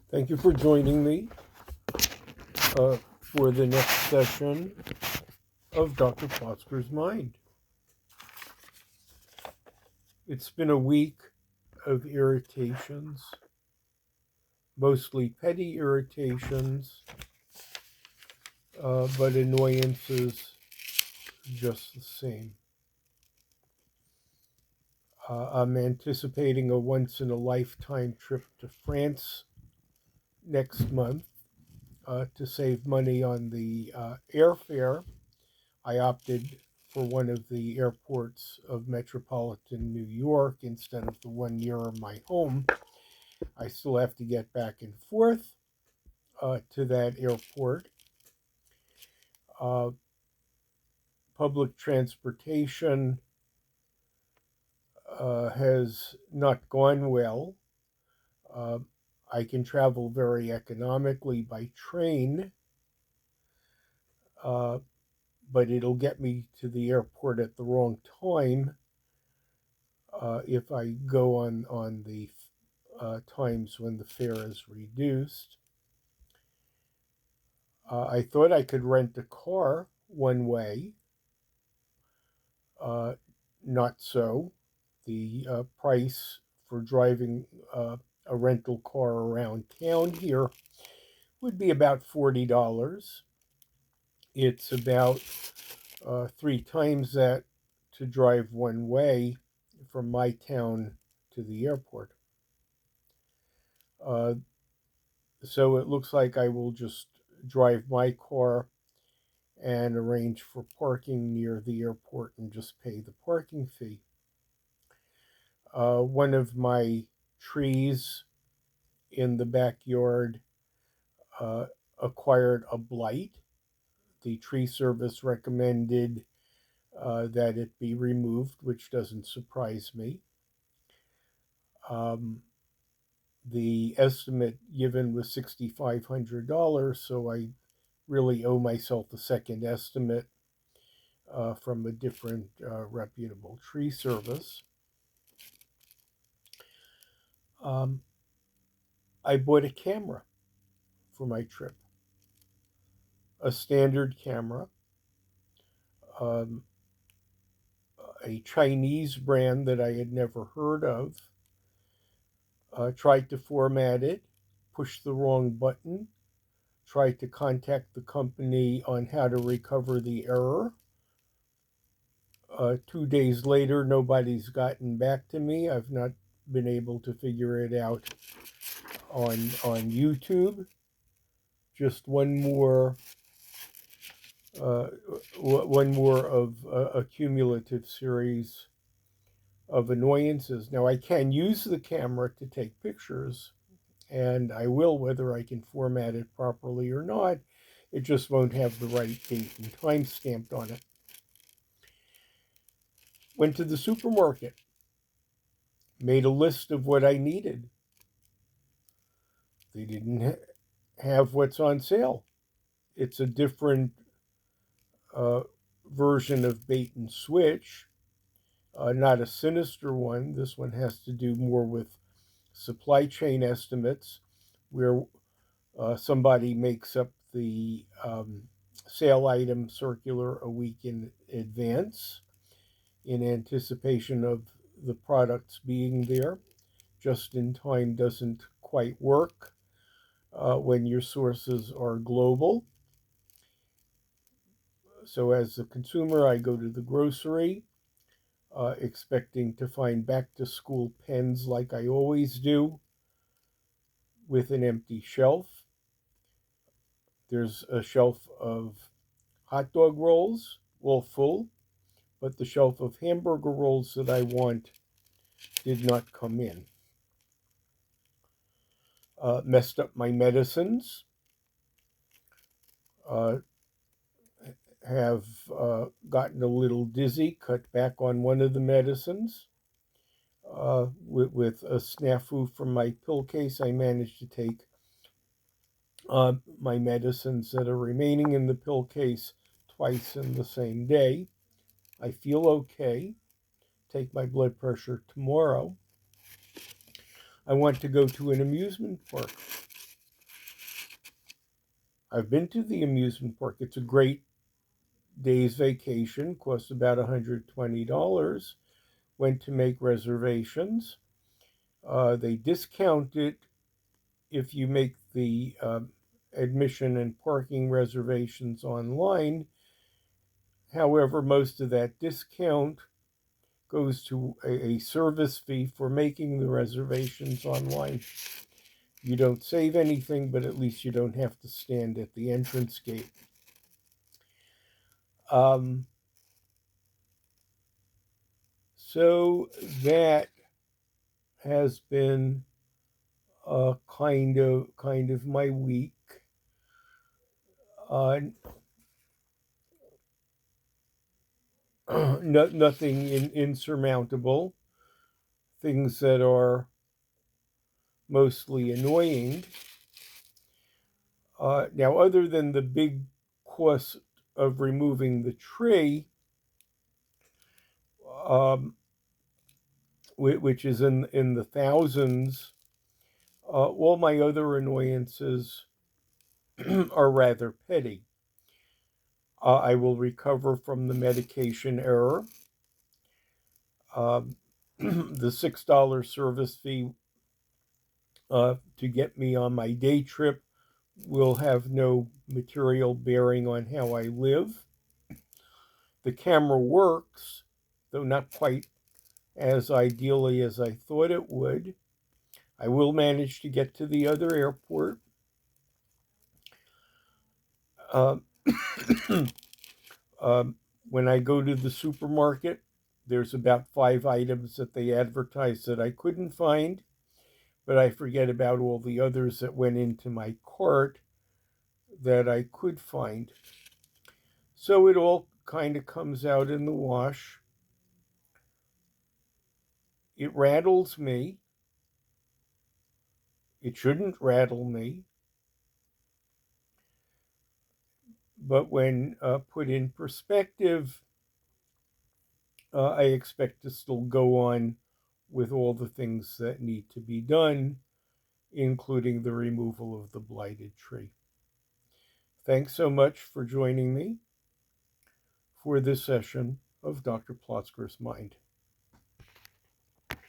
Thank you for joining me for the next session of Dr. Plotzker's Mind. It's been a week of irritations, mostly petty irritations, but annoyances just the same. I'm anticipating a once-in-a-lifetime trip to France next month to save money on the airfare. I opted for one of the airports of metropolitan New York instead of the one near my home. I still have to get back and forth to that airport. Uh, Public transportation has not gone well. Uh, I can travel very economically by train, uh, but it'll get me to the airport at the wrong time if I go on the times when the fare is reduced. I thought I could rent a car one way. Uh, Not so. The price for driving a rental car around town here would be about $40. It's about three times that to drive one way from my town to the airport. Uh, so it looks like I will just drive my car and arrange for parking near the airport and just pay the parking fee. One of my trees in the backyard uh, acquired a blight. The tree service recommended that it be removed, which doesn't surprise me. Um, the estimate given was $6,500, so I really owe myself a second estimate from a different reputable tree service. Um, I bought a camera for my trip, a standard camera, um, a Chinese brand that I had never heard of. Tried to format it, pushed the wrong button, tried to contact the company on how to recover the error. 2 days later, nobody's gotten back to me. I've not been able to figure it out on YouTube. Just uh, one more of a cumulative series of annoyances. Now I can use the camera to take pictures, and I will, whether I can format it properly or not. It just won't have the right date and time stamped on it. Went to the supermarket, made a list of what I needed. They didn't have what's on sale. It's a different uh, version of bait and switch, not a sinister one. This one has to do more with supply chain estimates, where somebody makes up the sale item circular a week in advance in anticipation of the products being there. Just in time doesn't quite work when your sources are global. So, as a consumer, I go to the grocery expecting to find back to school pens like I always do with an empty shelf. There's a shelf of hot dog rolls, all full, but the shelf of hamburger rolls that I want did not come in. Messed up my medicines. Uh, have gotten a little dizzy, cut back on one of the medicines. With a snafu from my pill case, I managed to take my medicines that are remaining in the pill case twice in the same day. I feel okay. Take my blood pressure tomorrow. I want to go to an amusement park. I've been to the amusement park. It's a great day's vacation, costs about $120. Went to make reservations. They discount it if you make the admission and parking reservations online. However, most of that discount goes to a service fee for making the reservations online. You don't save anything, but at least you don't have to stand at the entrance gate. Um, so that has been kind of my week. Uh, nothing insurmountable. Things that are mostly annoying. Now, other than the big cost of removing the tree, um, which is in the thousands, all my other annoyances are rather petty. I will recover from the medication error. Um, the $6 service fee to get me on my day trip will have no material bearing on how I live. The camera works, though not quite as ideally as I thought it would. I will manage to get to the other airport. Um, um, when I go to the supermarket, there's about 5 items that they advertise that I couldn't find, but I forget about all the others that went into my cart that I could find. So it all kind of comes out in the wash. It rattles me. It shouldn't rattle me. But when put in perspective, I expect to still go on with all the things that need to be done, including the removal of the blighted tree. Thanks so much for joining me for this session of Dr. Plotzker's Mind.